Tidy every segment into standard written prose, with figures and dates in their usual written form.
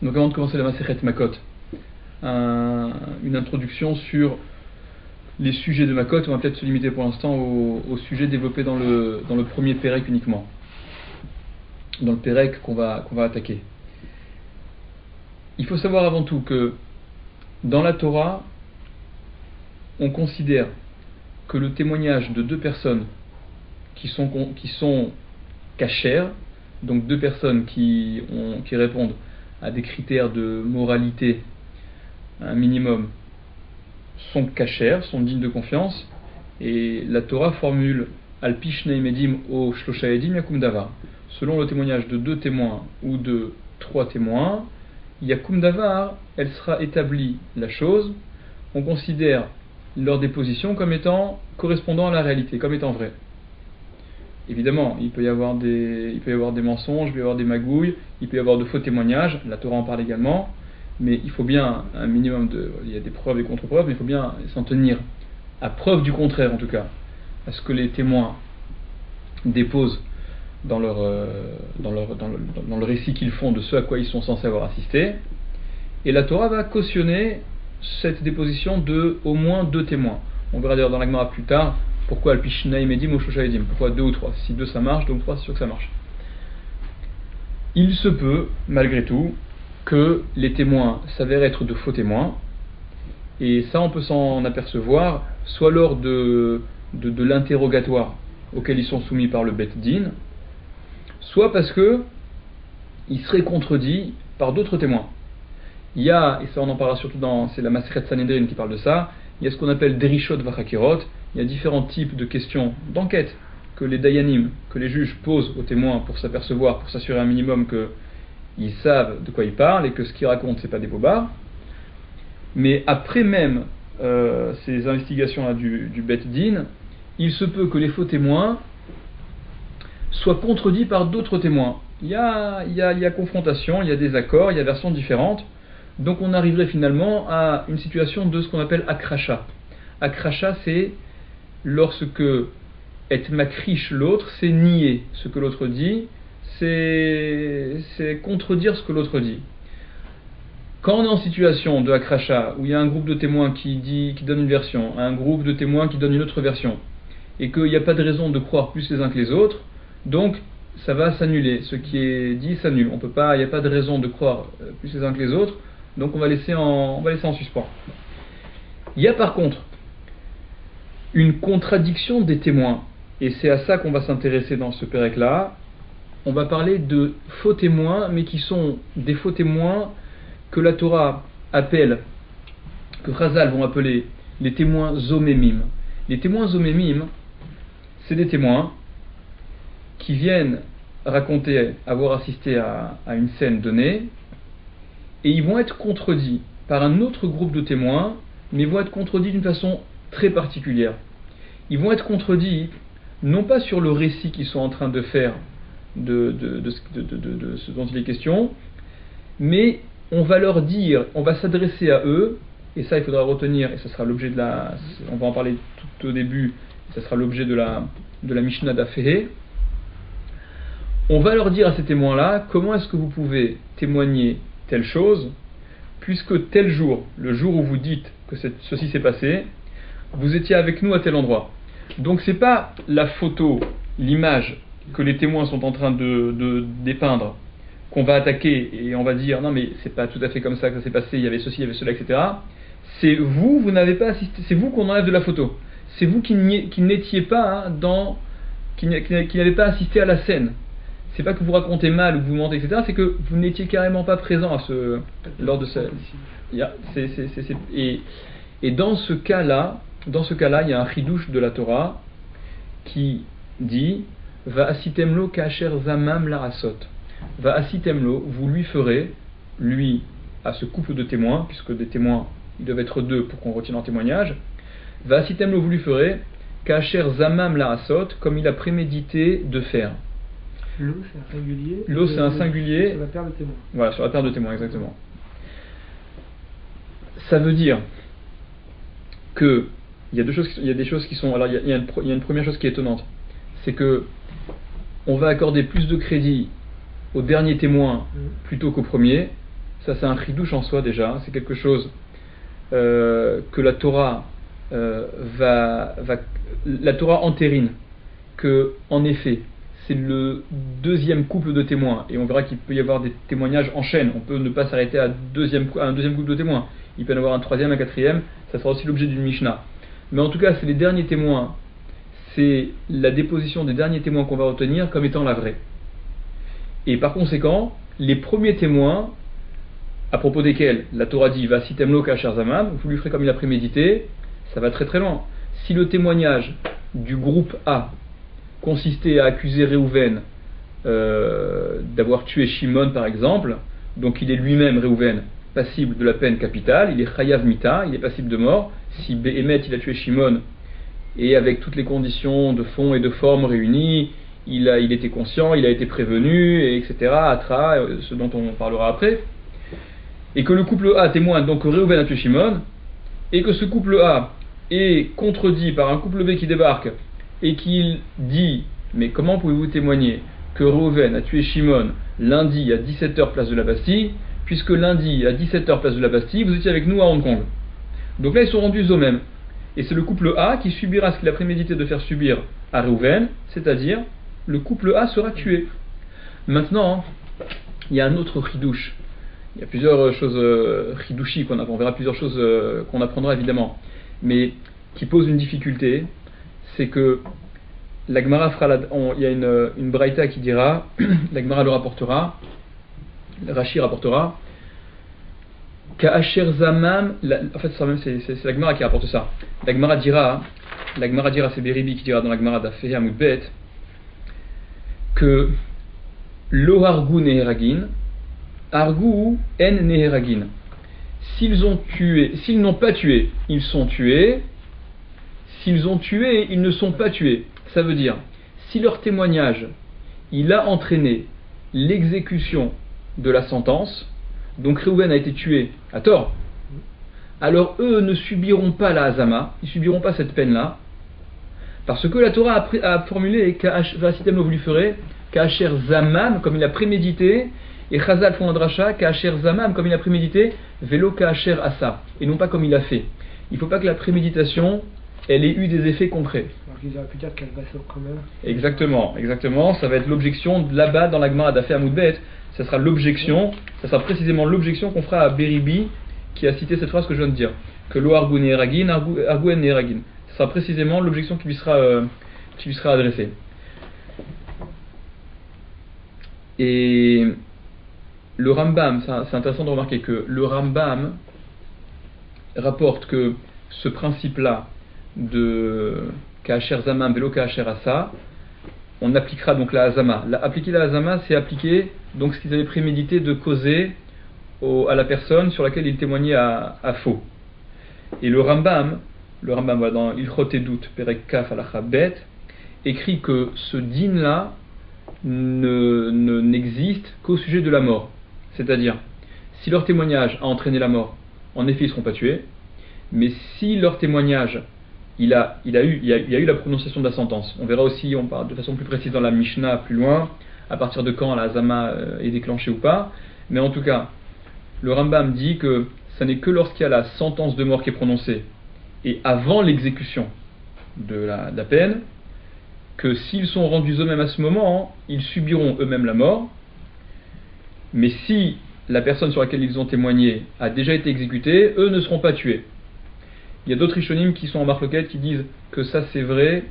Donc avant de commencer la Masechet Makot, une introduction sur les sujets de Makot. On va peut-être se limiter pour l'instant aux sujets développés dans le premier Pérec uniquement, dans le Pérec qu'on va attaquer. Il faut savoir avant tout que dans la Torah, on considère que le témoignage de deux personnes qui sont cachères, donc deux personnes qui répondent à des critères de moralité, un minimum, sont cachères, sont dignes de confiance, et la Torah formule Al-Pi Shnei Medim o Shlosha Edim Yakum Davar. Selon le témoignage de deux témoins ou de trois témoins, Yakum Davar, elle sera établie la chose. On considère leur déposition comme étant correspondant à la réalité, comme étant vrai. Évidemment, il peut y avoir des mensonges, il peut y avoir des magouilles, il peut y avoir de faux témoignages, la Torah en parle également, mais il faut bien un minimum il y a des preuves et contre-preuves, mais il faut bien s'en tenir à preuve du contraire en tout cas, à ce que les témoins déposent dans le récit qu'ils font de ce à quoi ils sont censés avoir assisté, et la Torah va cautionner cette déposition de au moins deux témoins. On verra d'ailleurs dans la Gemara plus tard pourquoi Al-Pi Shnei Medim ou Shlosha Edim, pourquoi deux ou trois. Si deux ça marche, deux ou trois c'est sûr que ça marche. Il se peut, malgré tout, que les témoins s'avèrent être de faux témoins, et ça on peut s'en apercevoir soit lors de l'interrogatoire auquel ils sont soumis par le Bet Din, soit parce que ils seraient contredits par d'autres témoins. Il y a, et ça on en parlera surtout c'est la Masechet Sanhedrin qui parle de ça, il y a ce qu'on appelle Derishot Vachakirot, il y a différents types de questions d'enquête que les Dayanim, que les juges posent aux témoins pour s'apercevoir, pour s'assurer un minimum qu'ils savent de quoi ils parlent et que ce qu'ils racontent c'est pas des bobards. Mais après même ces investigations-là du Bet Din, il se peut que les faux témoins soient contredits par d'autres témoins. Il y a confrontation, il y a des accords, il y a versions différentes. Donc on arriverait finalement à une situation de ce qu'on appelle akracha. Akracha, c'est lorsque et makrish l'autre, c'est nier ce que l'autre dit, c'est contredire ce que l'autre dit. Quand on est en situation de akracha, où il y a un groupe de témoins qui donne une version, un groupe de témoins qui donne une autre version, et qu'il n'y a pas de raison de croire plus les uns que les autres, donc ça va s'annuler. Ce qui est dit s'annule. Il n'y a pas de raison de croire plus les uns que les autres, donc on va laisser en suspens. Il y a par contre une contradiction des témoins, et c'est à ça qu'on va s'intéresser dans ce pérec-là. On va parler de faux témoins, mais qui sont des faux témoins que la Torah appelle, que Chazal vont appeler les témoins zomémim. Les témoins zomémim, c'est des témoins qui viennent raconter avoir assisté à une scène donnée, et ils vont être contredits par un autre groupe de témoins, mais ils vont être contredits d'une façon très particulière. Ils vont être contredits non pas sur le récit qu'ils sont en train de faire de ce dont il est question, mais on va leur dire, on va s'adresser à eux, et ça il faudra retenir, et ça sera l'objet on va en parler tout au début, ça sera l'objet de la Mishnah d'Afehé. On va leur dire à ces témoins-là, comment est-ce que vous pouvez témoigner telle chose, puisque tel jour, le jour où vous dites que ceci s'est passé, vous étiez avec nous à tel endroit. Donc c'est pas la photo, l'image que les témoins sont en train de dépeindre qu'on va attaquer et on va dire non mais c'est pas tout à fait comme ça que ça s'est passé, il y avait ceci, il y avait cela, etc. C'est vous n'avez pas assisté, c'est vous qu'on enlève de la photo. C'est vous qui n'étiez pas qui n'avez pas assisté à la scène. C'est pas que vous racontez mal ou que vous mentez, etc. C'est que vous n'étiez carrément pas présent lors de ça. Et dans ce cas-là, il y a un chidouche de la Torah qui dit va asitemlo kasher zamam larasot. Va asitemlo, vous lui ferez, lui, à ce couple de témoins, puisque des témoins, ils doivent être deux pour qu'on retienne en témoignage. Va asitemlo, vous lui ferez kasher zamam larasot, comme il a prémédité de faire. L'eau, c'est un singulier. L'eau, c'est un singulier. Sur la paire de témoins. Voilà, sur la paire de témoins, exactement. Ça veut dire que il y a des choses qui sont. Alors, il y a une première chose qui est étonnante, c'est que on va accorder plus de crédit au dernier témoin plutôt qu'au premier, Ça c'est un chidouche en soi déjà, c'est quelque chose que la Torah la Torah entérine que, en effet, c'est le deuxième couple de témoins, et on verra qu'il peut y avoir des témoignages en chaîne. On peut ne pas s'arrêter à un deuxième couple de témoins. Il peut y en avoir un troisième, un quatrième. Ça sera aussi l'objet d'une Mishnah. Mais en tout cas, c'est les derniers témoins. C'est la déposition des derniers témoins qu'on va retenir comme étant la vraie. Et par conséquent, les premiers témoins, à propos desquels la Torah dit va sitemlo ka'asher zamam, vous lui ferez comme il a prémédité, ça va très très loin. Si le témoignage du groupe A consistait à accuser Réhouven d'avoir tué Shimon par exemple, donc il est lui-même, Réhouven, passible de la peine capitale, il est chayav mita, il est passible de mort. Si Béhémet il a tué Shimon, et avec toutes les conditions de fond et de forme réunies, il était conscient, il a été prévenu, et etc., Atra, ce dont on parlera après, et que le couple A témoigne donc que Réhouven a tué Shimon, et que ce couple A est contredit par un couple B qui débarque, et qu'il dit « Mais comment pouvez-vous témoigner que Réhouven a tué Shimon lundi à 17h place de la Bastille, puisque lundi à 17h place de la Bastille, vous étiez avec nous à Hong Kong ?» Donc là, ils sont rendus aux mêmes. Et c'est le couple A qui subira ce qu'il a prémédité de faire subir à Réhouven, c'est-à-dire le couple A sera tué. Maintenant, il y a un autre chidouche. Il y a plusieurs choses chidouchi qu'on apprend. On verra plusieurs choses qu'on apprendra évidemment. Mais qui pose une difficulté, c'est que la Gemara il y a une braïta qui dira, la Gemara le rapportera, Rashi rapportera, Ka'asher zamam, en fait c'est la Gemara qui rapporte ça. La Gemara dira, c'est Beribi qui dira dans la Gemara d'Afeh Hamoud Bet, que lo hargu neheragin, hargu en neheragin. S'ils n'ont pas tué, ils sont tués. S'ils ont tué, ils ne sont pas tués. Ça veut dire, si leur témoignage, il a entraîné l'exécution de la sentence, donc Réhouven a été tué à tort, alors eux ne subiront pas la hazama, ils subiront pas cette peine-là, parce que la Torah a formulé Vasitem vous lui ferez, Ka'asher zamam, comme il a prémédité, et Chazal font un dracha, Ka'asher zamam, comme il a prémédité, Velo Ka'asher asa, et non pas comme il a fait. Il ne faut pas que la préméditation elle ait eu des effets concrets. Alors qu'ils auraient pu dire qu'elle va sur quand même. Exactement. Ça va être l'objection là-bas dans la Gemara d'Afeh Hamoud Bet. Ça sera précisément l'objection qu'on fera à Beribi qui a cité cette phrase que je viens de dire. Que lo argu neheragin, argu en neheragin. Ça sera précisément l'objection qui lui sera adressée. Et le Rambam, c'est intéressant de remarquer que le Rambam rapporte que ce principe-là de Ka'asher Zamam Velo Ka'asher Asa, on appliquera donc la Hazama. Appliquer la Hazama, c'est appliquer donc ce qu'ils avaient prémédité de causer à la personne sur laquelle ils témoignaient à faux. Et le Rambam voilà, dans Ilchot Edut Perek Kaf Halacha Bet, écrit que ce din-là n'existe qu'au sujet de la mort. C'est-à-dire, si leur témoignage a entraîné la mort, en effet ils ne seront pas tués, mais si leur témoignage il y a eu la prononciation de la sentence. On verra aussi, on parle de façon plus précise dans la Mishnah plus loin, à partir de quand la Hazama est déclenchée ou pas. Mais en tout cas, le Rambam dit que ça n'est que lorsqu'il y a la sentence de mort qui est prononcée et avant l'exécution de la peine, que s'ils sont rendus eux-mêmes à ce moment, ils subiront eux-mêmes la mort. Mais si la personne sur laquelle ils ont témoigné a déjà été exécutée, eux ne seront pas tués. Il y a d'autres Rishonim qui sont en marloquette qui disent que ça c'est vrai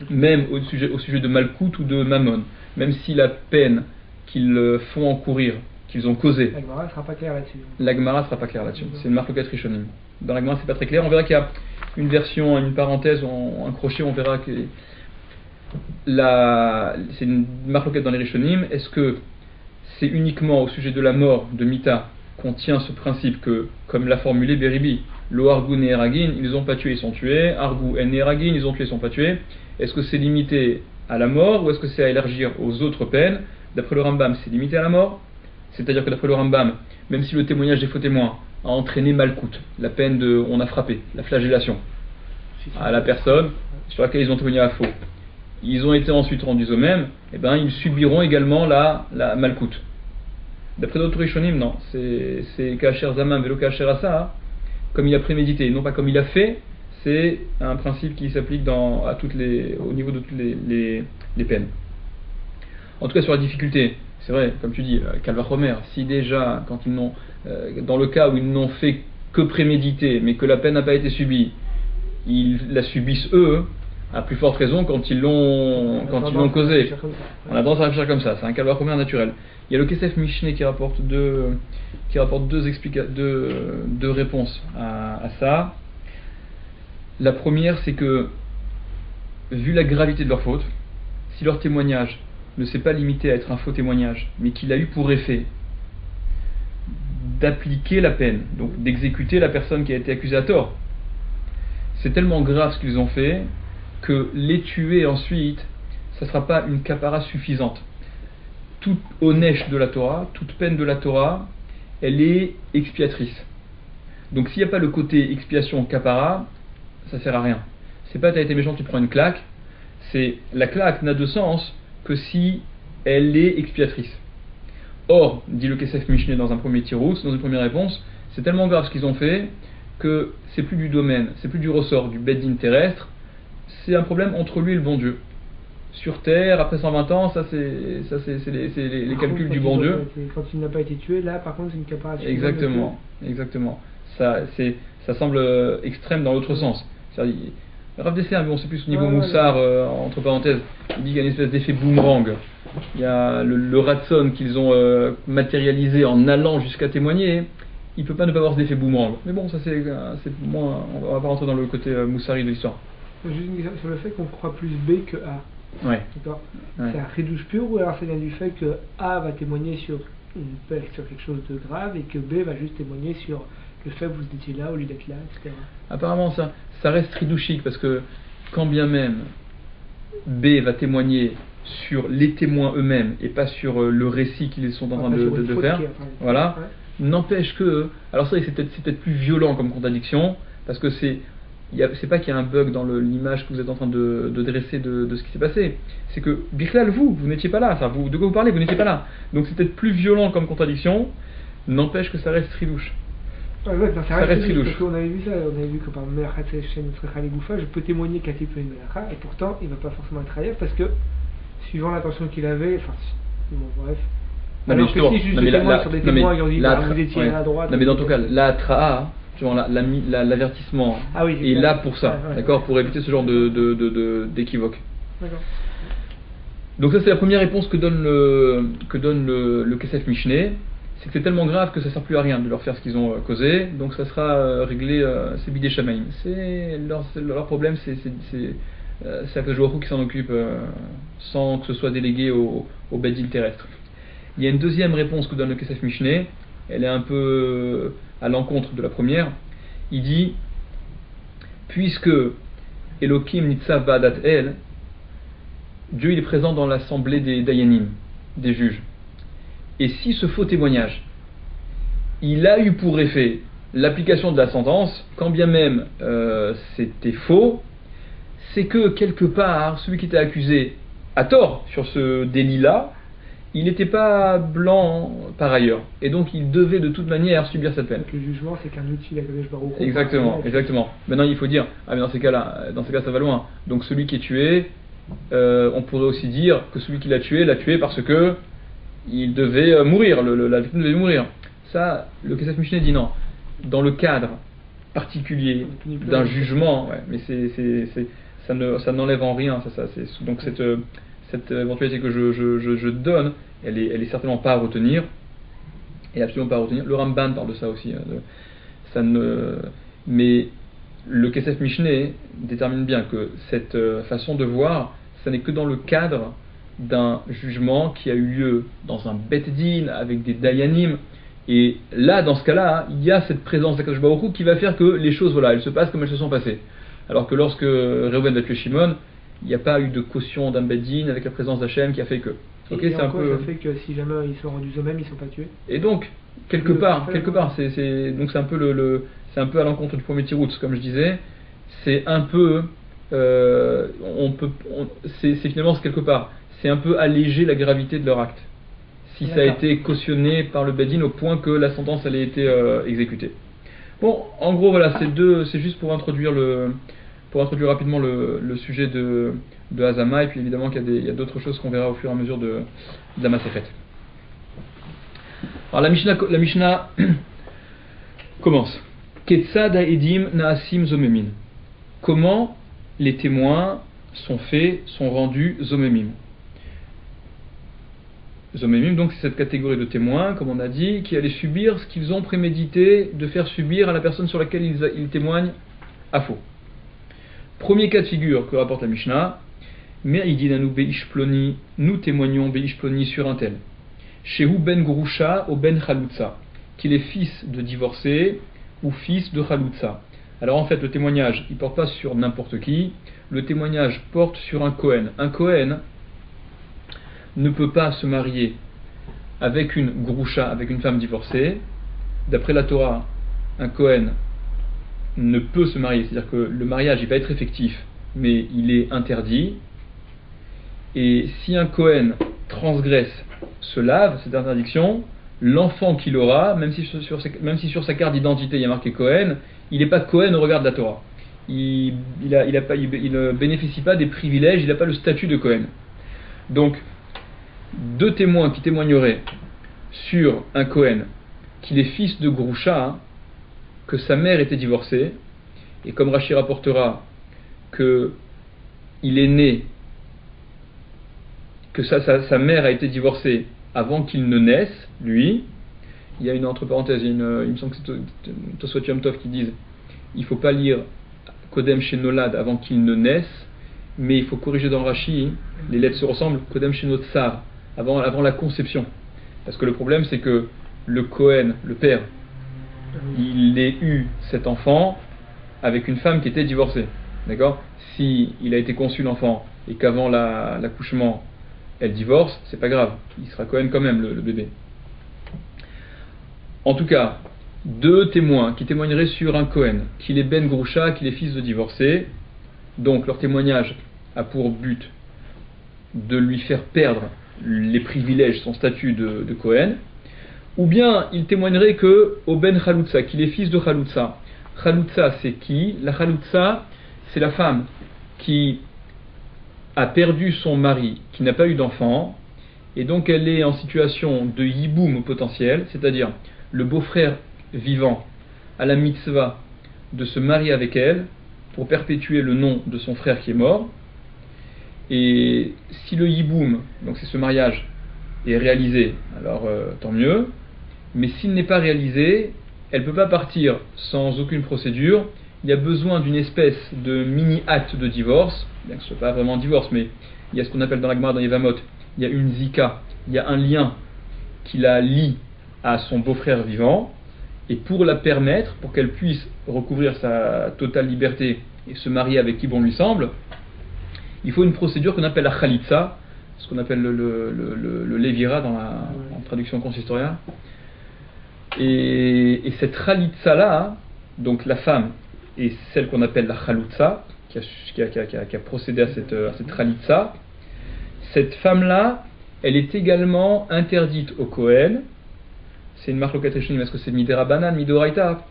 même au sujet de Malkout ou de Mammon, même si la peine qu'ils font encourir, qu'ils ont causée, La Gemara ne sera pas claire là-dessus. La Gemara ne sera pas claire là-dessus. C'est une marloquette Rishonim. Dans la Gemara c'est pas très clair. On verra qu'il y a une version, une parenthèse, un crochet, on verra que c'est une marloquette dans les Rishonim. Est-ce que c'est uniquement au sujet de la mort de Mita qu'on tient ce principe que, comme l'a formulé Beribi, lo argu neheragin, ils n'ont pas tué, ils sont tués, argu en neheragin, ils ont tué, ils sont pas tués. Est-ce que c'est limité à la mort ou est-ce que c'est à élargir aux autres peines? D'après le Rambam, c'est limité à la mort, c'est-à-dire que d'après le Rambam, même si le témoignage des faux témoins a entraîné malkout, la peine de on a frappé, la flagellation, à la personne sur laquelle ils ont témoigné à faux, ils ont été ensuite rendus eux-mêmes, et ben ils subiront également la malkout. D'après d'autres Rishonim, non. C'est Kacher Zaman Velo Kacher Asa, comme il a prémédité, non pas comme il a fait. C'est un principe qui s'applique au niveau de toutes les peines. En tout cas, sur la difficulté, c'est vrai, comme tu dis, Calvachomer, si déjà, quand ils n'ont, dans le cas où ils n'ont fait que préméditer, mais que la peine n'a pas été subie, ils la subissent eux, à plus forte raison quand ils l'ont causé. On a tendance à réfléchir comme ça, c'est un Calvachomer naturel. Il y a le Kesef Mishneh qui rapporte deux réponses à ça. La première, c'est que, vu la gravité de leur faute, si leur témoignage ne s'est pas limité à être un faux témoignage, mais qu'il a eu pour effet d'appliquer la peine, donc d'exécuter la personne qui a été accusée à tort, c'est tellement grave ce qu'ils ont fait que les tuer ensuite, ça ne sera pas une kapara suffisante. Toute onesh de la Torah, toute peine de la Torah, elle est expiatrice. Donc s'il n'y a pas le côté expiation kapara, ça sert à rien. C'est pas t'as été méchant, tu prends une claque. C'est la claque n'a de sens que si elle est expiatrice. Or, dit le Kesef Mishneh dans un premier tirous, dans une première réponse, c'est tellement grave ce qu'ils ont fait que c'est plus du domaine, c'est plus du ressort du Beddin terrestre, c'est un problème entre lui et le bon Dieu. Sur terre, après 120 ans, ça c'est les calculs du bon Dieu. Quand il n'a pas été tué, là par contre c'est une capacité. Exactement. Ça semble extrême dans l'autre sens. Rav Dessler, mais bon, c'est plus au niveau moussard, entre parenthèses, il dit qu'il y a une espèce d'effet boomerang. Il y a le ratson qu'ils ont matérialisé en allant jusqu'à témoigner. Il ne peut pas ne pas avoir cet effet boomerang. Mais bon, ça c'est moins. On ne va pas rentrer dans le côté moussari de l'histoire. Juste une question sur le fait qu'on croit plus B que A. Ouais. D'accord. Ouais. C'est un redouche pur ou alors ça vient du fait que A va témoigner sur quelque chose de grave et que B va juste témoigner sur le fait que vous étiez là au lieu d'être là, etc. Apparemment, ça reste ridouchique parce que quand bien même B va témoigner sur les témoins eux-mêmes et pas sur le récit qu'ils sont en train de faire, voilà, n'empêche que, alors c'est peut-être plus violent comme contradiction parce que c'est pas qu'il y a un bug dans l'image que vous êtes en train de dresser de ce qui s'est passé, c'est que Bichlal, vous n'étiez pas là, de quoi vous parlez, vous n'étiez pas là, donc c'est peut-être plus violent comme contradiction, n'empêche que ça reste ridouche. Ça reste ridouche. Parce qu'on avait vu ça, on avait vu que par exemple, je peux témoigner qu'à type une melacha, et pourtant il ne va pas forcément être ailleurs parce que, suivant l'intention qu'il avait, bref. Alors que si je témoigne sur des témoins qui ont dit vous étiez à droite. Non mais dans tout cas, la tra'a, l'avertissement est là pour ça, d'accord, pour éviter ce genre d'équivoque. D'accord. Donc ça c'est la première réponse que donne le Kesef Mishneh, c'est que c'est tellement grave que ça sert plus à rien de leur faire ce qu'ils ont causé, donc ça sera réglé, c'est bidé shamaim. C'est leur problème, c'est Akadosh Baruch Hu qui s'en occupe sans que ce soit délégué au Beddin terrestre. Il y a une deuxième réponse que donne le Kesef Mishneh, elle est un peu à l'encontre de la première. Il dit, puisque Elohim Nitzav Ba'adat El, Dieu il est présent dans l'assemblée des Dayanim, des juges. Et si ce faux témoignage, il a eu pour effet l'application de la sentence, quand bien même c'était faux, c'est que quelque part, celui qui était accusé à tort sur ce délit-là, il n'était pas blanc par ailleurs. Et donc il devait de toute manière subir cette peine. Donc le jugement, c'est qu'un outil d'Akadosh Baruch Hu. Exactement. Maintenant il faut dire, mais dans ces cas ça va loin. Donc celui qui est tué, on pourrait aussi dire que celui qui l'a tué parce que il devait mourir, la victime devait mourir. Ça, le Kesef Mishneh dit non. Dans le cadre particulier d'un jugement, mais ça n'enlève en rien. Donc cette éventualité que je donne, elle est certainement pas à retenir. Et absolument pas à retenir. Le Ramban parle de ça aussi. Mais le Kesef Mishneh détermine bien que cette façon de voir, ça n'est que dans le cadre d'un jugement qui a eu lieu dans un Bet Din avec des Dayanim, et là dans ce cas-là il y a cette présence d'Akadosh Baruch Hu qui va faire que les choses elles se passent comme elles se sont passées, alors que lorsque Reuven va tuer Shimon, il n'y a pas eu de caution d'un Bet Din avec la présence d'Hachem qui a fait que c'est un peu ça fait que si jamais ils sont rendus eux-mêmes ils sont pas tués, et donc quelque part c'est donc c'est un peu c'est un peu à l'encontre du premier tirout, comme je disais, c'est un peu c'est finalement quelque part c'est un peu alléger la gravité de leur acte. si ça a été cautionné par le Bedin au point que la sentence elle a été exécutée. Bon, en gros voilà, c'est juste pour introduire rapidement le sujet de Hazama, et puis évidemment qu'il y a d'autres choses qu'on verra au fur et à mesure de la Masechet. Alors la Mishnah commence. Ketzad ha'edim na'asim zomemin. Comment les témoins sont rendus zomemim. Zomemim, donc c'est cette catégorie de témoins, comme on a dit, qui allaient subir ce qu'ils ont prémédité de faire subir à la personne sur laquelle ils témoignent à faux. Premier cas de figure que rapporte la Mishnah, Me'idinanu be'ishploni, nous témoignons be'ishploni sur un tel. Shehu ben Grusha ou ben Chalutza, qu'il est fils de divorcé ou fils de Chalutza. Alors en fait, le témoignage, il ne porte pas sur n'importe qui, le témoignage porte sur un Kohen. Un Kohen ne peut pas se marier avec une Grusha, avec une femme divorcée. D'après la Torah, un Kohen ne peut se marier, c'est-à-dire que le mariage il va être effectif, mais il est interdit. Et si un Kohen transgresse se lave cette interdiction, l'enfant qu'il aura, même si sur sa carte d'identité il y a marqué Kohen, il n'est pas Kohen au regard de la Torah. Il ne bénéficie pas des privilèges, il n'a pas le statut de Kohen. Donc, deux témoins qui témoigneraient sur un Kohen qu'il est fils de Grusha, que sa mère était divorcée, et comme Rashi rapportera que il est né, que sa mère a été divorcée avant qu'il ne naisse, lui. Il y a une entre parenthèses, il me semble que c'est Tosfot Yom Tov qui disent il ne faut pas lire Kodem Shenolad avant qu'il ne naisse, mais il faut corriger dans Rashi, les lettres se ressemblent, Kodem Shenotsar, avant la conception. Parce que le problème c'est que le Kohen, le père, il ait eu cet enfant avec une femme qui était divorcée. D'accord ? Si il a été conçu l'enfant et qu'avant l'accouchement elle divorce, c'est pas grave, il sera Kohen quand même le bébé. En tout cas, deux témoins qui témoigneraient sur un Kohen, qu'il est Ben Grusha, qu'il est fils de divorcé, donc leur témoignage a pour but de lui faire perdre les privilèges, son statut de Kohen, ou bien il témoignerait que au Ben Chalutza, qu'il est fils de Chalutza. Chalutza c'est qui ? La Chalutza, c'est la femme qui a perdu son mari, qui n'a pas eu d'enfant, et donc elle est en situation de yiboum potentiel, c'est-à-dire le beau-frère vivant a la mitzvah de se marier avec elle pour perpétuer le nom de son frère qui est mort, et si le yiboum, donc c'est ce mariage, est réalisé, alors tant mieux, mais s'il n'est pas réalisé, elle ne peut pas partir sans aucune procédure. Il y a besoin d'une espèce de mini-acte de divorce, bien que ce ne soit pas vraiment un divorce, mais il y a ce qu'on appelle dans la Gemara, dans Yevamot, il y a une zika, il y a un lien qui la lie à son beau-frère vivant, et pour la permettre, pour qu'elle puisse recouvrir sa totale liberté et se marier avec qui bon lui semble, il faut une procédure qu'on appelle la khalitsa, ce qu'on appelle le levira en traduction consistoriale. Et cette khalitsa là, donc la femme, et celle qu'on appelle la chalutza, qui a procédé à cette khalitsa, cette femme-là, elle est également interdite au Kohen. C'est une marque locatrice, parce que c'est Midera Banan, Midoraita.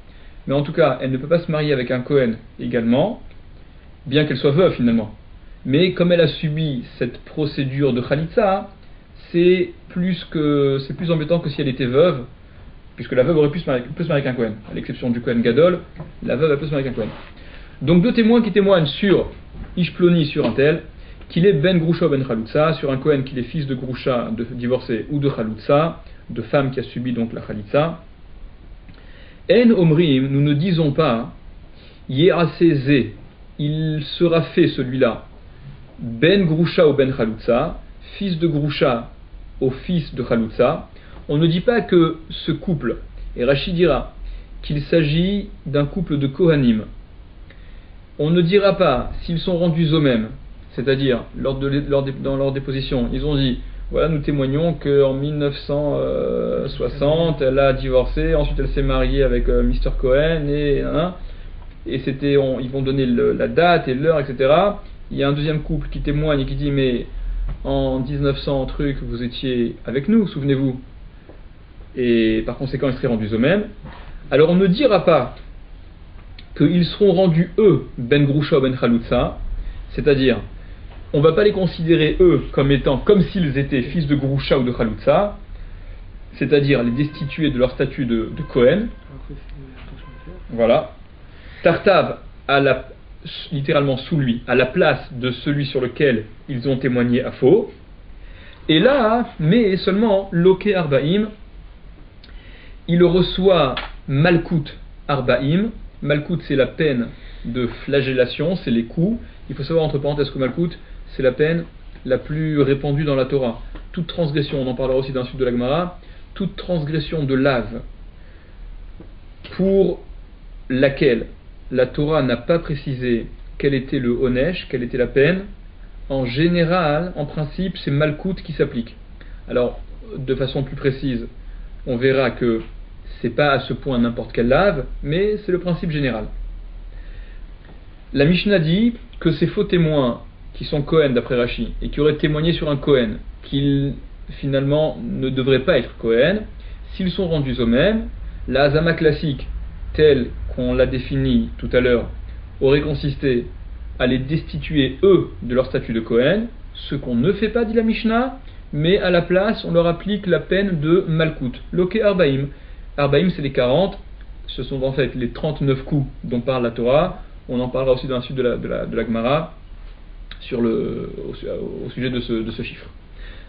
Mais en tout cas, elle ne peut pas se marier avec un Kohen également, bien qu'elle soit veuve finalement. Mais comme elle a subi cette procédure de khalitsa, c'est plus embêtant que si elle était veuve, puisque la veuve aurait pu se marier avec un Kohen. À l'exception du Kohen Gadol, la veuve peut se marier avec un Kohen. Donc deux témoins qui témoignent sur Ishploni, sur un tel, qu'il est Ben Grusha ou Ben Chalutza, sur un Kohen qu'il est fils de Grusha, de divorcé, ou de Chalutza, de femme qui a subi donc la Khalitsa. En Omrim, nous ne disons pas, Yeraseze, il sera fait celui-là, Ben Grusha ou Ben Chalutza, fils de Grusha au fils de Chalutza. On ne dit pas que ce couple, et Rashi dira qu'il s'agit d'un couple de Kohanim. On ne dira pas s'ils sont rendus eux-mêmes, c'est-à-dire dans leur déposition, ils ont dit voilà, nous témoignons qu'en 1960 elle a divorcé, ensuite elle s'est mariée avec Mr. Cohen et ils vont donner la date et l'heure, etc. Il y a un deuxième couple qui témoigne et qui dit mais en 1900 truc, vous étiez avec nous, souvenez-vous, et par conséquent ils seraient rendus eux-mêmes, alors on ne dira pas qu'ils seront rendus eux ben Grusha ou ben Chalutza, c'est-à-dire on ne va pas les considérer eux comme étant comme s'ils étaient fils de Grusha ou de Chalutza, c'est-à-dire les destituer de leur statut de Kohen. Voilà. Tartav littéralement sous lui, à la place de celui sur lequel ils ont témoigné à faux. Et là, mais seulement Loke Arbaim, il reçoit Malkut Arbaim. Malkut, c'est la peine de flagellation, c'est les coups. Il faut savoir entre parenthèses que Malkut, c'est la peine la plus répandue dans la Torah. Toute transgression, on en parlera aussi dans le sud de la Gemara, toute transgression de lave pour laquelle la Torah n'a pas précisé quel était le onesh, quelle était la peine, en général, en principe, c'est Malkut qui s'applique. Alors, de façon plus précise, on verra que c'est pas à ce point n'importe quelle lave, mais c'est le principe général. La Mishnah dit que ces faux témoins qui sont Kohen d'après Rashi et qui auraient témoigné sur un Kohen, qu'ils finalement ne devraient pas être Kohen, s'ils sont rendus eux-mêmes, la Hazama classique, telle qu'on l'a définie tout à l'heure, aurait consisté à les destituer eux de leur statut de Kohen, ce qu'on ne fait pas, dit la Mishnah, mais à la place on leur applique la peine de Malkut, Loke Arbaim. Arbaim c'est les 40, ce sont en fait les 39 coups dont parle la Torah, on en parlera aussi dans la suite de la Gemara au sujet de ce chiffre.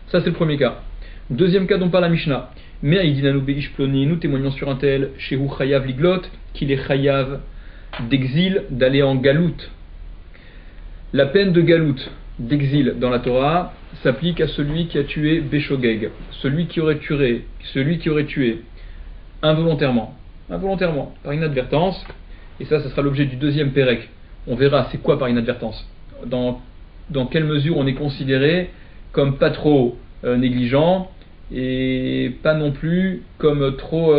Ça c'est le premier cas. Deuxième cas dont parle la Mishnah. Mais Aïdinanu Beish Ploni, nous témoignons sur un tel, Shehu Chayav Liglot, qu'il est Chayav d'exil, d'aller en galout. La peine de galout, d'exil dans la Torah, s'applique à celui qui a tué Béchogeg, celui qui aurait tué involontairement, par inadvertance, et ça sera l'objet du deuxième pérec. On verra c'est quoi par inadvertance, dans quelle mesure on est considéré comme pas trop négligent, et pas non plus comme trop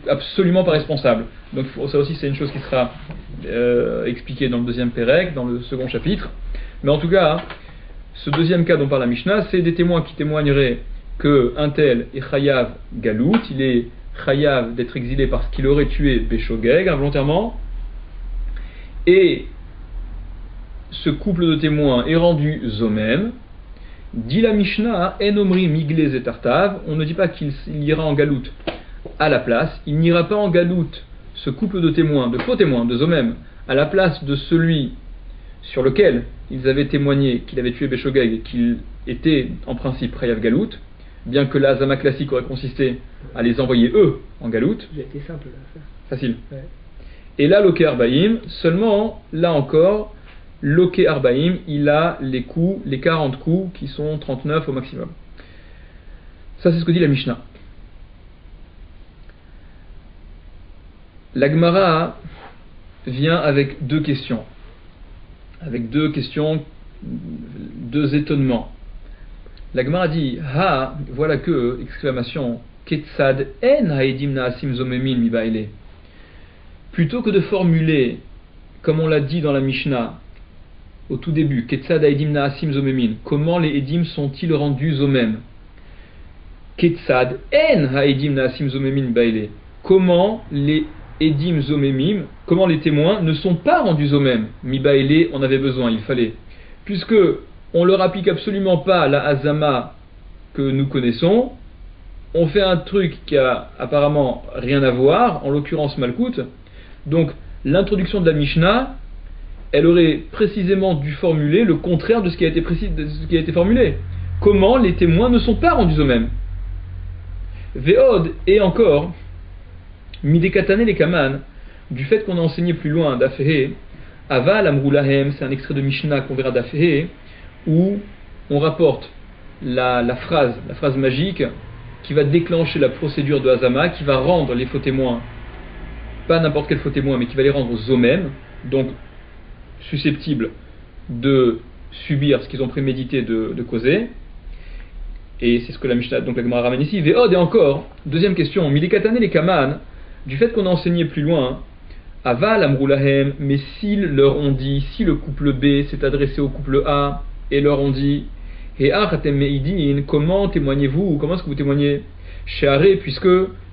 absolument pas responsable. Donc ça aussi c'est une chose qui sera expliquée dans le deuxième pérec, dans le second chapitre. Mais en tout cas, ce deuxième cas dont parle la Mishnah, c'est des témoins qui témoigneraient que un tel est chayav galout, il est chayav d'être exilé parce qu'il aurait tué Béchogeg involontairement, et ce couple de témoins est rendu zomem. Dit la Mishnah, en omri miglez et tartav, on ne dit pas qu'il ira en galoute à la place, il n'ira pas en galoute, ce couple de témoins, de faux témoins, de zomem, à la place de celui sur lequel ils avaient témoigné qu'il avait tué Béchogeg et qu'il était en principe chayav galout, bien que la Zama classique aurait consisté à les envoyer eux en galoute. Il a été simple là, ça. Facile. Ouais. Et là, Loke Arbaim, seulement, là encore, Loke Arbaim, il a les coups, les 40 coups, qui sont 39 au maximum. Ça, c'est ce que dit la Mishnah. La Gemara vient avec deux questions. Deux étonnements. La Gemara dit, voilà que, exclamation, Ketzad en haedim naasim zomemin mi baile. Plutôt que de formuler, comme on l'a dit dans la Mishnah, au tout début, Ketzad haedim naasim zomemin, comment les edim sont-ils rendus zomem? Ketzad en haedim naasim zomemin baile. Comment les edim zomemim, comment les témoins ne sont pas rendus zomem? Mi baile, on avait besoin, il fallait. Puisque on leur applique absolument pas la hazama que nous connaissons, on fait un truc qui a apparemment rien à voir, en l'occurrence Malkut. Donc l'introduction de la Mishnah, elle aurait précisément dû formuler le contraire de ce qui a été formulé. Comment les témoins ne sont pas rendus eux-mêmes. Ve'od, et encore, midekatane les kaman, du fait qu'on a enseigné plus loin d'Afehe, aval amroulahem, c'est un extrait de Mishnah qu'on verra d'Afehe, où on rapporte la phrase magique qui va déclencher la procédure de Hazama, qui va rendre les faux témoins, pas n'importe quel faux témoin, mais qui va les rendre zomem, donc susceptibles de subir ce qu'ils ont prémédité de causer. Et c'est ce que la Mishnah, donc la Gemara ramène ici. Ve'od, et encore, deuxième question, midekatane les kaman, du fait qu'on a enseigné plus loin, aval amroulahem, mais s'ils leur ont dit, si le couple B s'est adressé au couple A, et leur ont dit comment témoignez-vous, comment est-ce que vous témoignez Sheare, puisque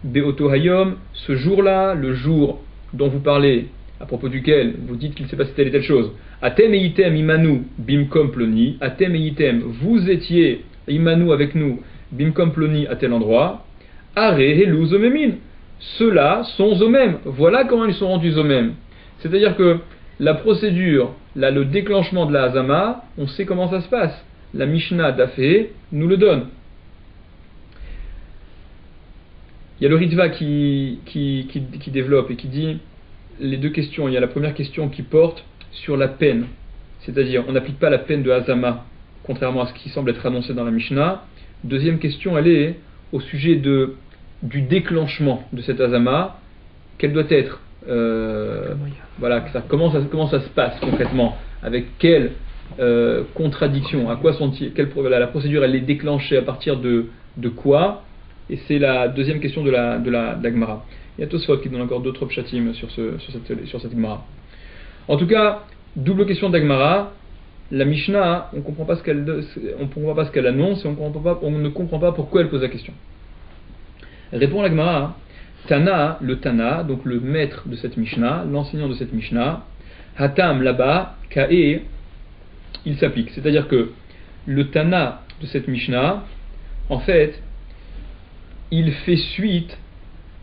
Beoto Hayom, ce jour-là, le jour dont vous parlez, à propos duquel vous dites qu'il s'est passé telle et telle chose, Atem eitem imanu bimkom ploni, Atem eitem, vous étiez imanu avec nous, bimkom ploni à tel endroit, Are helu zomemin, ceux-là sont zomem, voilà comment ils sont rendus zomem. C'est-à-dire que la procédure, là, le déclenchement de la Hazama, on sait comment ça se passe. La Mishnah d'Afé nous le donne. Il y a le Ritva qui développe et qui dit les deux questions. Il y a la première question qui porte sur la peine, c'est-à-dire on n'applique pas la peine de Hazama, contrairement à ce qui semble être annoncé dans la Mishnah. Deuxième question, elle est au sujet du déclenchement de cette Hazama. Quelle doit être voilà, comment ça se passe concrètement, avec quelle contradiction, à quoi sont-ils, la procédure elle est déclenchée à partir de quoi, et c'est la deuxième question de la Gemara. Il y a Tosfot qui donne encore d'autres pshatim sur cette Gemara. En tout cas, double question d'Agmara. La Mishnah, on ne comprend pas ce qu'elle annonce et on ne comprend pas pourquoi elle pose la question. Répond la Gemara. Tana, le Tana, donc le maître de cette Mishnah, l'enseignant de cette Mishnah, Hatam là-bas, Ka'e, il s'applique. C'est-à-dire que le Tana de cette Mishnah, en fait, il fait suite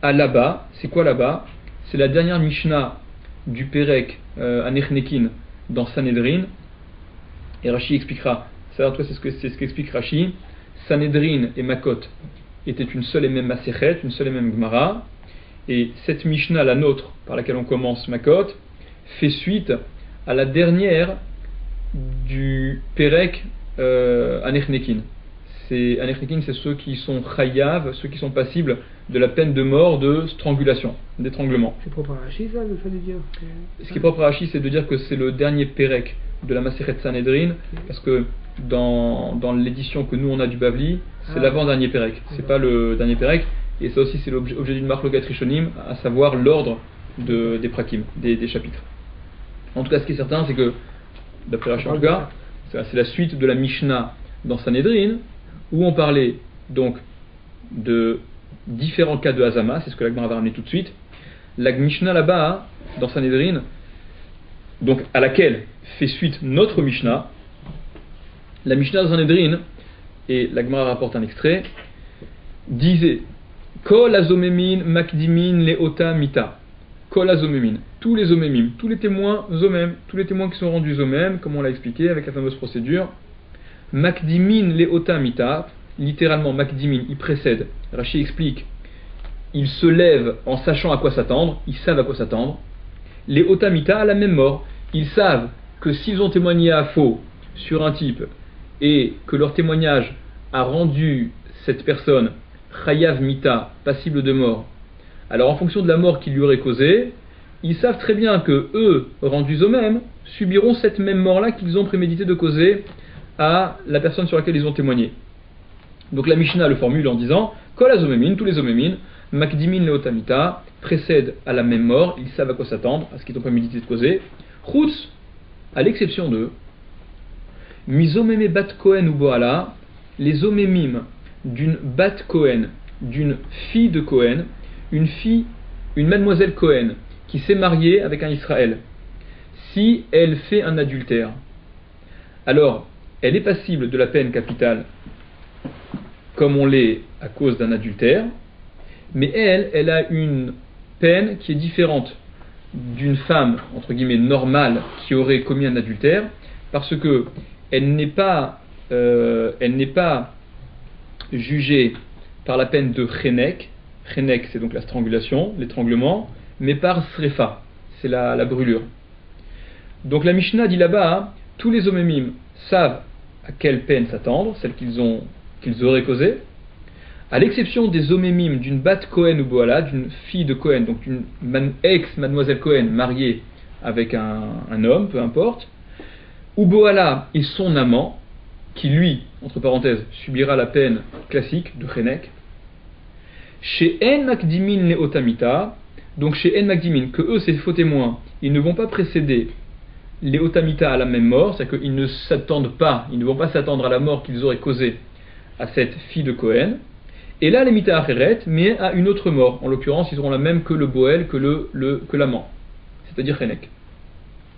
à là-bas. C'est quoi là-bas? C'est la dernière Mishnah du Perek Anechnekin dans Sanhedrin. Et Rashi expliquera. Ça, toi, c'est ce qu'explique Rashi. Sanhedrin et Makot étaient une seule et même Masechet, une seule et même Gemara. Et cette Mishnah, la nôtre, par laquelle on commence Makot, fait suite à la dernière du Perek Anechnekin. Anechnekin, c'est ceux qui sont chayav, ceux qui sont passibles de la peine de mort, de strangulation, d'étranglement. C'est propre à Rashi, ça, le fait de dire. Ce qui est propre à Rashi, c'est de dire que c'est le dernier Perek de la Masechet Sanhedrin, parce que dans l'édition que nous on a du Bavli, c'est l'avant-dernier Perek, c'est pas le dernier Perek, et ça aussi c'est l'objet d'une Marlogat Rishonim, à savoir l'ordre des prakim, des chapitres. En tout cas, ce qui est certain, c'est que, d'après Rashi en tout cas, c'est la suite de la Mishnah dans Sanhedrin, où on parlait donc de différents cas de Hazama, c'est ce que la Gemara va ramener tout de suite. La Mishnah là-bas, dans Sanhedrin, donc à laquelle fait suite notre Mishnah, la Mishnah de Sanhedrin, et la Gemara rapporte un extrait, disait Kol azomemin makdimin leota mita. Kol azomemin, tous les zomemim, tous les témoins zomem, tous les témoins qui sont rendus zomem, comme on l'a expliqué avec la fameuse procédure. Makdimin leota mita, littéralement Makdimin, il précède. Rashi explique, ils se lèvent en sachant à quoi s'attendre, ils savent à quoi s'attendre. Leota mita à la même mort, ils savent que s'ils ont témoigné à faux sur un type et que leur témoignage a rendu cette personne chayav mita, passible de mort, alors en fonction de la mort qu'il lui aurait causée, ils savent très bien que eux, rendus eux-mêmes, subiront cette même mort-là qu'ils ont prémédité de causer à la personne sur laquelle ils ont témoigné. Donc la Mishnah le formule en disant Kol azomemin, tous les zomemin, makdimin leotamita, précèdent à la même mort, ils savent à quoi s'attendre, à ce qu'ils ont prémédité de causer. Chutz, à l'exception d'eux, mizomeme bat Kohen ou boala, les zomemim d'une bat Kohen, d'une fille de Kohen, une mademoiselle Kohen, qui s'est mariée avec un Israël, si elle fait un adultère, alors elle est passible de la peine capitale, comme on l'est à cause d'un adultère, mais elle a une peine qui est différente d'une femme, entre guillemets, normale, qui aurait commis un adultère, parce que elle n'est pas jugée par la peine de chenek. Chenek, c'est donc la strangulation, l'étranglement, mais par srefa, c'est la brûlure. Donc la Mishnah dit là-bas, tous les zomemim savent à quelle peine s'attendre, celle qu'ils auraient causée, à l'exception des zomemim d'une bat Kohen ou boala, d'une fille de Kohen, donc une ex-mademoiselle Kohen mariée avec un homme, peu importe, ou boala et son amant, qui lui, entre parenthèses, subira la peine classique de chenek. Chez En Makdimin Leotamita, donc chez En Makdimin, que eux, ces faux témoins, ils ne vont pas précéder les Otamita à la même mort, c'est-à-dire qu'ils ne s'attendent pas, ils ne vont pas s'attendre à la mort qu'ils auraient causée à cette fille de Cohen. Et là, les Mita Acheret, mais à une autre mort. En l'occurrence, ils auront la même que le Boel, que l'amant, c'est-à-dire Chenek.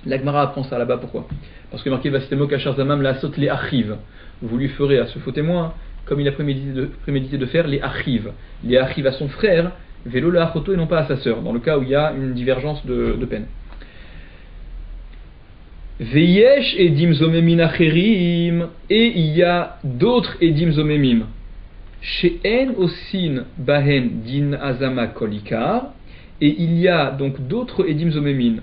La Gemara apprend ça là-bas, pourquoi? Parce que marqué Vasitemo Kachar Zamam la Sot les Achiv. Vous lui ferez à ce faux témoin, comme il a prémédité de faire, les Achiv. Les Achiv à son frère, Vélo le Achoto et non pas à sa sœur, dans le cas où il y a une divergence de peine. Veyesh edim zomemin acherim, et il y a d'autres edim zomemim. She'en osin bahen din azama kolikar, et il y a donc d'autres edim zomemin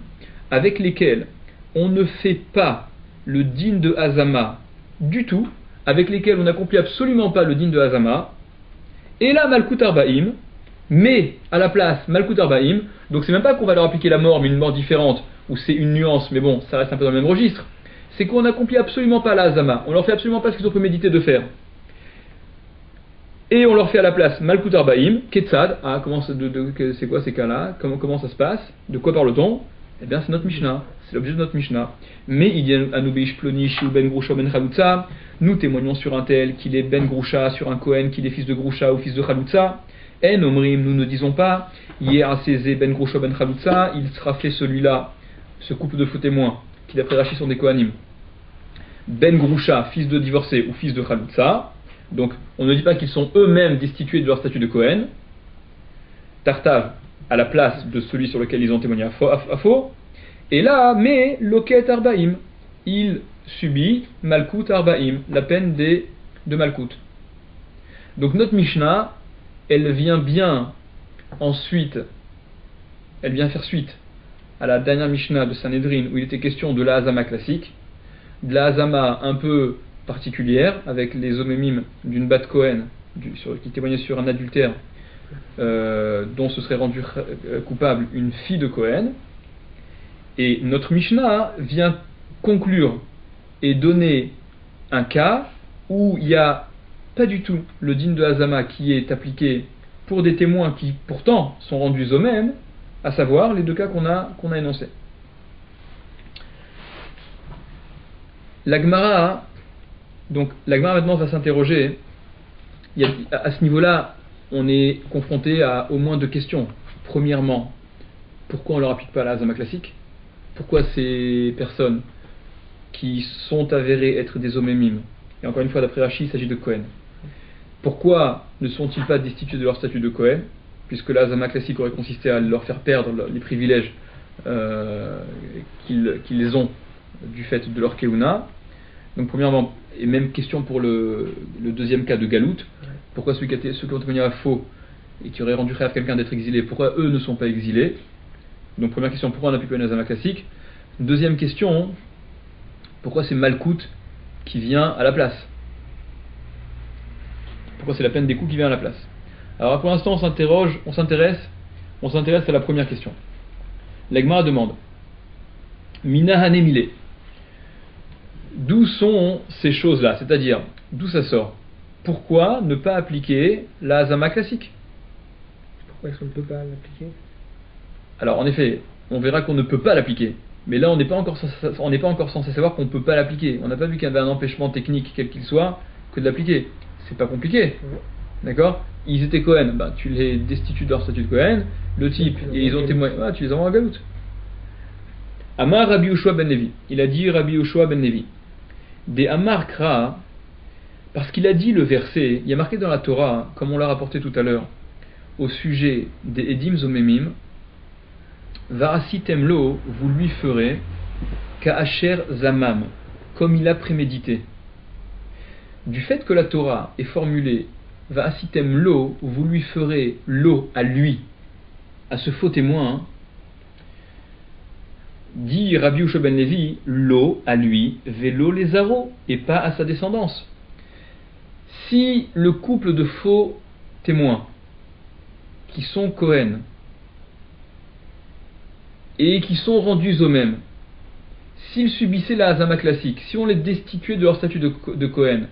avec lesquels on ne fait pas le din de azama du tout, avec lesquels on n'accomplit absolument pas le din de azama, et là malkut arbaim, mais à la place malkut arbaim, donc c'est même pas qu'on va leur appliquer la mort, mais une mort différente, ou c'est une nuance, mais bon, ça reste un peu dans le même registre, c'est qu'on n'accomplit absolument pas la azama, on leur fait absolument pas ce qu'ils ont prémédité de faire. Et on leur fait à la place Malkut Arbaim, Ketzad, c'est quoi ces cas-là, comment ça se passe, de quoi parle-t-on? Eh bien c'est notre Mishnah, c'est l'objet de notre Mishnah. Mais il y a Anubeish Plonish ou Ben Grusha Ben Chalutza, nous témoignons sur un tel qu'il est Ben Grusha, sur un Kohen qu'il est fils de Grusha ou fils de Chalutza. En Omrim, nous ne disons pas, hier à Cézé Ben Grusha Ben Chalutza, il sera fait celui-là, ce couple de faux témoins, qui d'après Rashi sont des Kohanim. Ben Grusha, fils de divorcé ou fils de Chalutza. Donc, on ne dit pas qu'ils sont eux-mêmes destitués de leur statut de Kohen. Tartav, à la place de celui sur lequel ils ont témoigné à faux. Et là, mais Loket Arbaim, il subit Malkut Arbaim, la peine de Malkut. Donc, notre Mishnah, elle vient bien ensuite, elle vient faire suite à la dernière Mishnah de Sanhedrin où il était question de la Hazama classique, de la Hazama un peu particulière, avec les omémim d'une bat Cohen qui témoignait sur un adultère dont se serait rendue coupable une fille de Cohen. Et notre Mishnah vient conclure et donner un cas où il n'y a pas du tout le din de Hazama qui est appliqué pour des témoins qui pourtant sont rendus zomem, à savoir les deux cas qu'on a énoncés. La Gemara maintenant va s'interroger. À ce niveau-là, on est confronté à au moins deux questions. Premièrement, pourquoi on ne leur applique pas la Hazama classique? Pourquoi ces personnes qui sont avérées être des omémim, et encore une fois d'après Rashi il s'agit de Kohen, pourquoi ne sont-ils pas destitués de leur statut de Kohen, puisque la Hazama classique aurait consisté à leur faire perdre les privilèges qu'ils ont du fait de leur Keuna? Donc premièrement, et même question pour le deuxième cas de Galout, pourquoi ceux qui ont témoigné à faux et qui auraient rendu rêve quelqu'un d'être exilé, pourquoi eux ne sont pas exilés? Donc première question, pourquoi on n'applique pas une Hazama classique? Deuxième question, pourquoi c'est Malkout qui vient à la place? Pourquoi c'est la peine des coups qui vient à la place? Alors pour l'instant on s'intéresse à la première question. La Gemara demande Mina Hanemile, d'où sont ces choses-là? C'est-à-dire, d'où ça sort? Pourquoi ne pas appliquer la Hazama classique? Pourquoi est-ce qu'on ne peut pas l'appliquer? Alors en effet, on verra qu'on ne peut pas l'appliquer. Mais là, on n'est pas encore censé savoir qu'on ne peut pas l'appliquer. On n'a pas vu qu'il y avait un empêchement technique, quel qu'il soit, que de l'appliquer. C'est pas compliqué. D'accord? Ils étaient Kohen, tu les destitues de leur statut de Kohen, le type, et ils ont témoigné, tu les envoies à Galout. Amar Rabbi Yoshua ben Levi. Il a dit Rabbi Yoshua ben Levi. Des Amar Kra, parce qu'il a dit le verset, il y a marqué dans la Torah, comme on l'a rapporté tout à l'heure, au sujet des Edim Zomemim, Varasitem lo, vous lui ferez, Ka'asher Zamam, comme il a prémédité. Du fait que la Torah est formulée, Varasitem lo, vous lui ferez lo à lui, à ce faux témoin, dit Rabbi Yoshua ben Levi, lo à lui, vélo les aros, et pas à sa descendance. Si le couple de faux témoins, qui sont Kohen, et qui sont rendus au même, s'ils subissaient la Hazama classique, si on les destituait de leur statut de Kohen,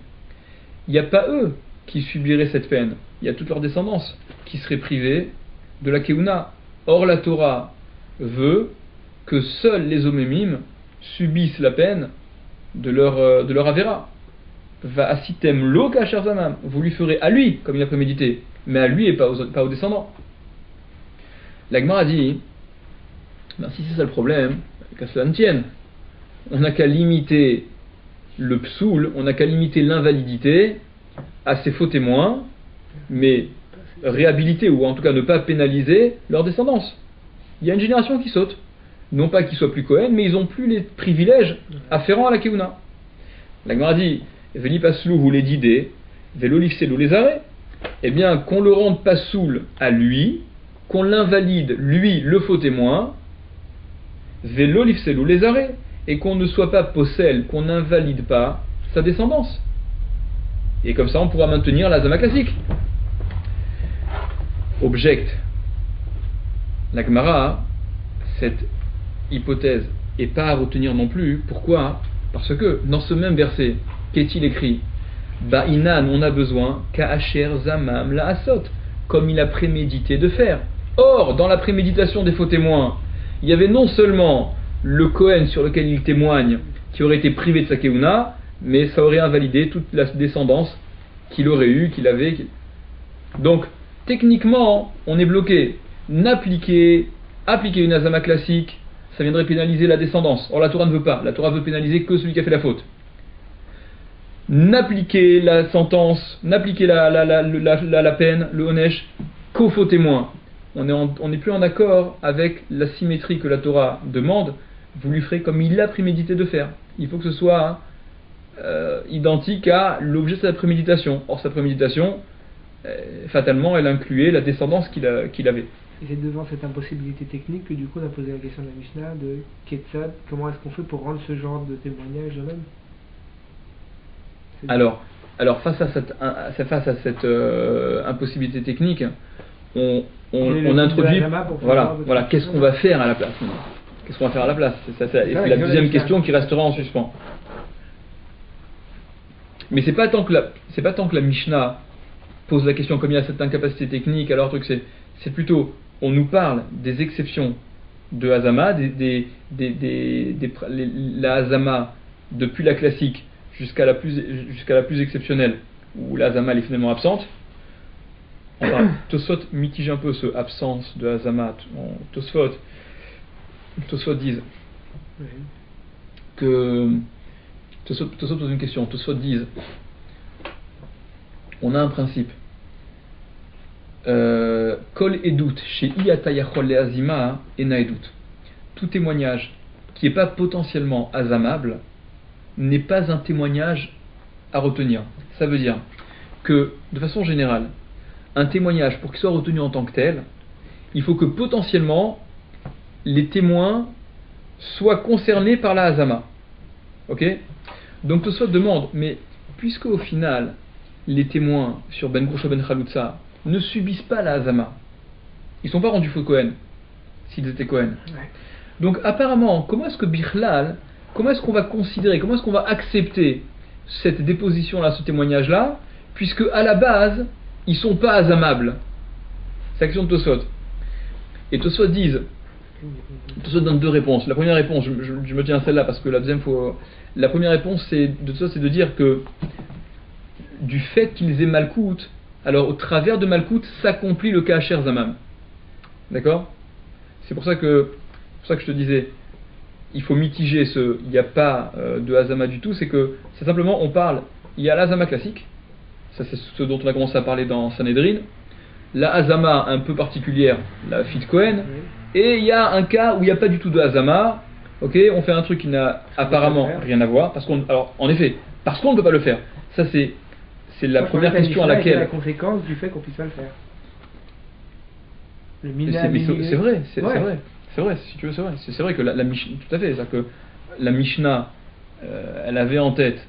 il n'y a pas eux qui subiraient cette peine, il y a toute leur descendance qui serait privée de la Keuna. Or la Torah veut que seuls les omémim subissent la peine de leur avéra. Va asitem lo kasher zamam. Vous lui ferez à lui, comme il a prémédité, mais à lui et pas aux descendants. La Gemara dit, ben, si c'est ça le problème, qu'à cela ne tienne. On n'a qu'à limiter le psoul, on n'a qu'à limiter l'invalidité à ces faux témoins, mais réhabiliter, ou en tout cas ne pas pénaliser leur descendance. Il y a une génération qui saute. Non pas qu'ils soient plus Kohen, mais ils n'ont plus les privilèges afférents à la Keuna. La Gemara dit, Veli paslou ou les didé, velo lifselou les arrêts. Eh bien, qu'on le rende pasoul à lui, qu'on l'invalide, lui, le faux témoin, velo lifselou les arrêts, et qu'on ne soit pas possèle, qu'on n'invalide pas sa descendance. Et comme ça, on pourra maintenir la Zama classique. Objecte. La Gemara, cette hypothèse n'est pas à retenir non plus. Pourquoi? Parce que dans ce même verset, qu'est-il écrit? Ba'inan, on a besoin ka'asher zamam la asot, comme il a prémédité de faire. Or, dans la préméditation des faux témoins, il y avait non seulement le Kohen sur lequel il témoigne qui aurait été privé de sa keuna, mais ça aurait invalidé toute la descendance qu'il aurait eue, qu'il avait. Donc, techniquement, on est bloqué. Appliquer une azama classique, ça viendrait pénaliser la descendance. Or, la Torah ne veut pas. La Torah veut pénaliser que celui qui a fait la faute. N'appliquer la sentence, n'appliquer la peine, le onesh, qu'aux faux témoins. On n'est plus en accord avec la symétrie que la Torah demande. Vous lui ferez comme il l'a prémédité de faire. Il faut que ce soit identique à l'objet de sa préméditation. Or, sa préméditation, fatalement, elle incluait la descendance qu'il avait. Et c'est devant cette impossibilité technique que du coup on a posé la question de la Mishnah de Ketzad, comment est-ce qu'on fait pour rendre ce genre de témoignage de même? Alors face à cette impossibilité technique, on introduit, voilà, qu'est-ce qu'on va faire à la place? Qu'est-ce qu'on va faire à la place? C'est la deuxième question qui restera en suspens. Mais c'est pas tant que la Mishnah pose la question comme il y a cette incapacité technique, alors truc c'est plutôt on nous parle des exceptions de Hazama, la Hazama depuis la classique jusqu'à la plus exceptionnelle où la Hazama est finalement absente. Enfin, Tosfot mitige un peu ce absence de Hazama. Tosfot disent que Tosfot pose une question. Tosfot disent on a un principe. Kol edut chez Iatayachol le Azima et Naedut. Tout témoignage qui n'est pas potentiellement azamable n'est pas un témoignage à retenir. Ça veut dire que, de façon générale, un témoignage, pour qu'il soit retenu en tant que tel, il faut que potentiellement les témoins soient concernés par la hazama. Ok? Donc Tosfot demande, mais puisque au final, les témoins sur Ben Groucho Ben Chalutza ne subissent pas la hazama, ils ne sont pas rendus faux Kohen, s'ils étaient Kohen. Ouais. Donc apparemment, comment est-ce qu'on va considérer, comment est-ce qu'on va accepter cette déposition-là, ce témoignage-là, puisque à la base, ils ne sont pas hazamables? C'est la question de Tosfot. Et Tosfot donne deux réponses. La première réponse, je me tiens à celle-là parce que la première réponse c'est de dire que du fait qu'ils aient Malkout, alors au travers de Malkout s'accomplit le Ka'asher Zamam. D'accord? C'est pour ça que je te disais, il faut mitiger il n'y a pas de Hazama du tout, c'est simplement on parle, il y a l'Hazama classique, ça c'est ce dont on a commencé à parler dans Sanhedrin, la Hazama un peu particulière, la Fit Kohen, et il y a un cas où il n'y a pas du tout de Hazama, ok, on fait un truc qui n'a apparemment rien à voir, parce qu'on ne peut pas le faire. Ça c'est la première question à laquelle... C'est la conséquence du fait qu'on puisse pas le faire. C'est vrai, si tu veux, c'est vrai. C'est vrai que la Mishnah, tout à fait, c'est-à-dire que la Mishnah, elle avait en tête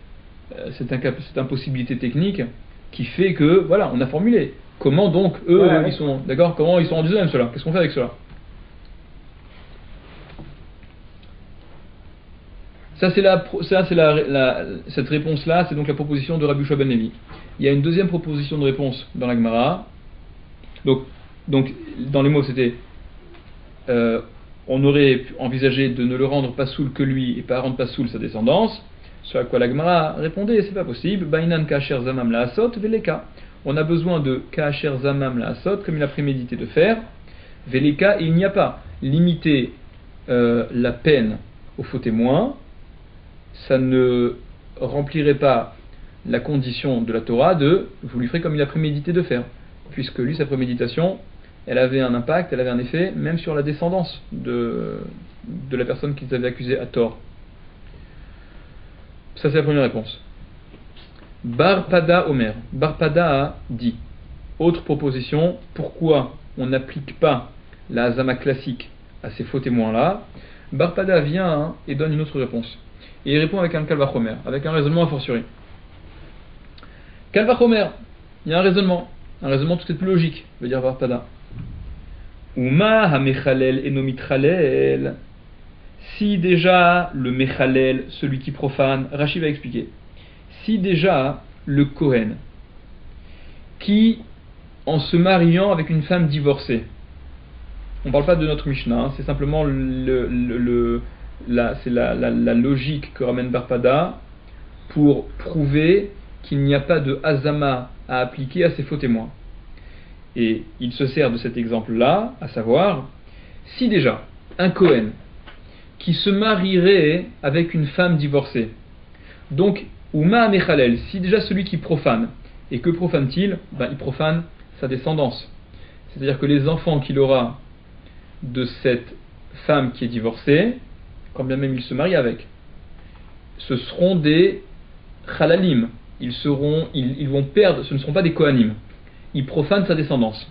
cette impossibilité technique qui fait que, voilà, on a formulé. Comment donc eux, ils sont, d'accord, comment ils sont rendus eux-mêmes cela? Qu'est-ce qu'on fait avec cela? Cette réponse-là, c'est donc la proposition de Rabbi Yoshua ben Levi. Il y a une deuxième proposition de réponse dans la Gemara. Donc dans les mots, c'était on aurait pu envisager de ne le rendre pasoul que lui et pas rendre pasoul sa descendance. Ce à quoi la Gemara répondait, c'est pas possible. Bainan ka'asher zamam la asot veleka. On a besoin de ka'asher zamam la asot, comme il a prémédité de faire. Veleka, et il n'y a pas. Limiter la peine au faux témoin, ça ne remplirait pas la condition de la Torah de vous lui ferez comme il a prémédité de faire, puisque lui, sa préméditation, elle avait un impact, elle avait un effet même sur la descendance de la personne qu'ils avaient accusée à tort. Ça, c'est la première réponse. Barpada Omer. Barpada a dit. Autre proposition, pourquoi on n'applique pas la Hazama classique à ces faux témoins-là? Barpada vient et donne une autre réponse. Et il répond avec un Kalvachomer, avec un raisonnement a fortiori. Kalvachomer, il y a un raisonnement tout est plus logique, veut dire Barpada. Uma ha-mechalel eno-mitralel. Si déjà le mechalel, celui qui profane, Rashi va expliquer. Si déjà le Kohen, qui en se mariant avec une femme divorcée, on ne parle pas de notre Mishnah, c'est simplement la logique que ramène Barpada pour prouver qu'il n'y a pas de hazama à appliquer à ces faux témoins. Et il se sert de cet exemple-là, à savoir, si déjà un Kohen qui se marierait avec une femme divorcée, donc Uma Mechalel, si déjà celui qui profane, et que profane-t-il? Il profane sa descendance. C'est-à-dire que les enfants qu'il aura de cette femme qui est divorcée, quand bien même il se marie avec, ce seront des Chalalim. Ils vont perdre, ce ne seront pas des Kohanim. Il profane sa descendance.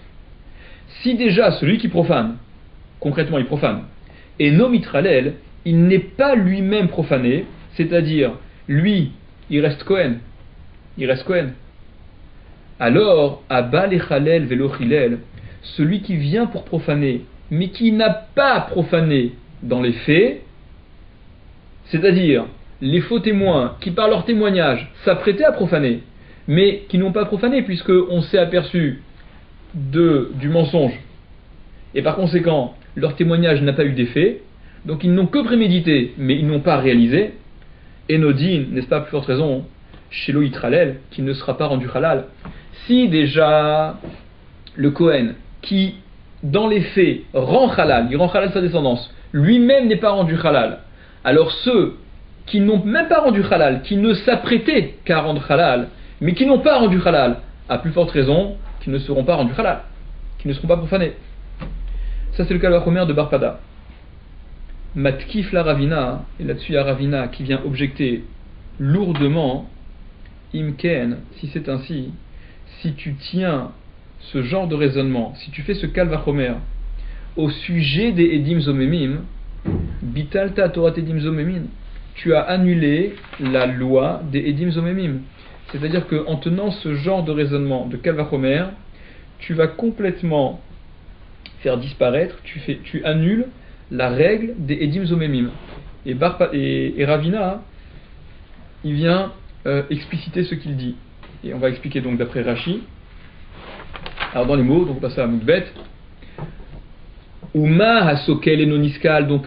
Si déjà celui qui profane, concrètement il profane, et no-mitralel, il n'est pas lui-même profané, c'est-à-dire lui, il reste Kohen. Alors, Abba lechalel velo chilel, celui qui vient pour profaner, mais qui n'a pas profané dans les faits, c'est-à-dire les faux témoins qui par leur témoignage s'apprêtaient à profaner, mais qui n'ont pas profané puisqu'on s'est aperçu du mensonge, et par conséquent leur témoignage n'a pas eu d'effet, donc ils n'ont que prémédité mais ils n'ont pas réalisé. Et Nodin, n'est-ce pas, plus forte raison, chez Loïtralel, qui ne sera pas rendu halal. Si déjà le Kohen, qui dans les faits rend halal, il rend halal sa descendance, lui-même n'est pas rendu halal, alors ceux qui n'ont même pas rendu halal, qui ne s'apprêtaient qu'à rendre halal, mais qui n'ont pas rendu halal, à plus forte raison, qui ne seront pas rendus halal, qui ne seront pas profanés. Ça c'est le cas de la première de Barpada. Matkif la Ravina, et là-dessus il y a Ravina qui vient objecter lourdement, Imken, si c'est ainsi, si tu tiens ce genre de raisonnement, si tu fais ce kalvachomer au sujet des Edim Zomemim, Bitalta Torah Edim Zomemim, tu as annulé la loi des Edim Zomemim. C'est-à-dire qu'en tenant ce genre de raisonnement de kalvachomer, tu vas complètement faire disparaître, tu annules la règle des Edim Zomemim. Et Ravina, il vient expliciter ce qu'il dit. Et on va expliquer donc d'après Rashi. Alors dans les mots, donc on passe à Moukbet. Uma hasokel et noniskal, donc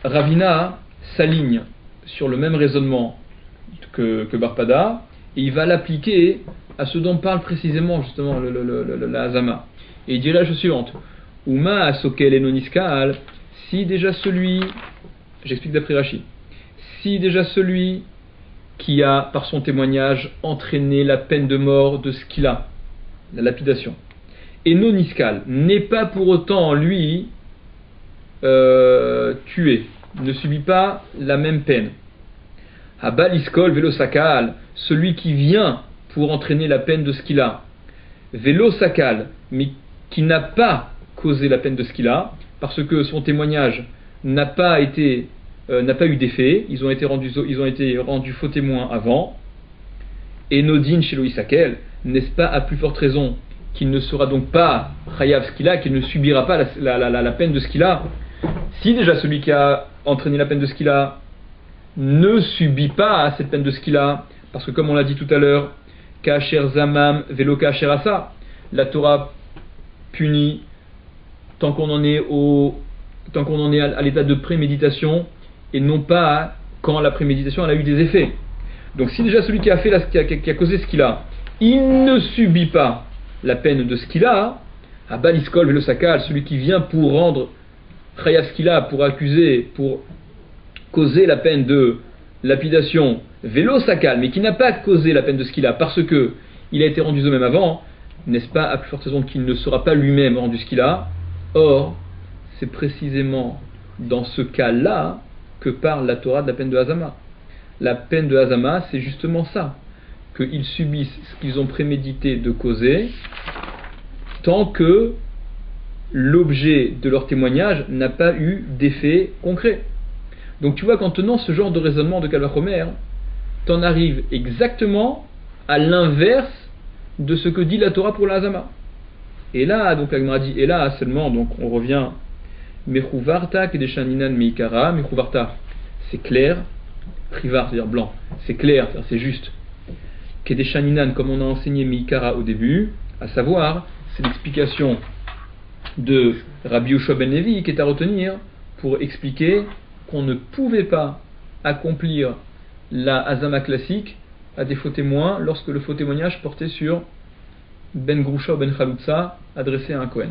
Ravina s'aligne sur le même raisonnement que Barpada, et il va l'appliquer à ce dont parle précisément justement la Hazama. Et il dit la chose suivante. Uma hasokel et noniskal, si déjà celui, j'explique d'après Rashi, si déjà celui qui a par son témoignage entraîné la peine de mort de ce qu'il a, la lapidation, et non iskal, n'est pas pour autant lui tué, ne subit pas la même peine. Habal iskol velo sakal, celui qui vient pour entraîner la peine de ce qu'il a, velo sakal, mais qui n'a pas causé la peine de ce qu'il a, parce que son témoignage n'a pas eu d'effet, ils ont été rendus faux témoins avant, et Nodin chez Loïsakel, n'est-ce pas à plus forte raison qu'il ne sera donc pas chayav ce qu'il a, qu'il ne subira pas la peine de ce qu'il a, si déjà celui qui a entraîné la peine de ce qu'il a ne subit pas cette peine de ce qu'il a, parce que comme on l'a dit tout à l'heure, Kacher Zamam Velo Kacher Asa, la Torah punit tant qu'on en est au tant qu'on en est à l'état de préméditation, et non pas quand la préméditation elle a eu des effets. Donc si déjà celui qui a causé ce qu'il a, il ne subit pas la peine de ce qu'il a, à Baliskol Velo Sakal, celui qui vient pour rendre Chayav ce qu'il a, pour accuser, pour causer la peine de lapidation, Velo Sakal, mais qui n'a pas causé la peine de ce qu'il a, parce que il a été rendu de même avant, n'est-ce pas, à plus forte raison qu'il ne sera pas lui-même rendu ce qu'il a. Or, c'est précisément dans ce cas-là que parle la Torah de la peine de Hazama. La peine de Hazama, c'est justement ça, qu'ils subissent ce qu'ils ont prémédité de causer, tant que l'objet de leur témoignage n'a pas eu d'effet concret. Donc tu vois qu'en tenant ce genre de raisonnement de Kal Vachomer, t'en arrives exactement à l'inverse de ce que dit la Torah pour la Hazama. Et là, donc la Gemara dit, et là seulement, donc on revient, Mechuvarta Kedeshaninan Meikara, Mechuvarta, c'est clair, Privar, c'est-à-dire blanc, c'est clair, c'est-à-dire c'est juste. Kedeshaninan, comme on a enseigné Meikara au début, à savoir, c'est l'explication de Rabbi Yoshua ben Levi qui est à retenir pour expliquer qu'on ne pouvait pas accomplir la Hazama classique à des faux témoins lorsque le faux témoignage portait sur Ben Grusha ou Ben Chaloutza adressé à un Kohen.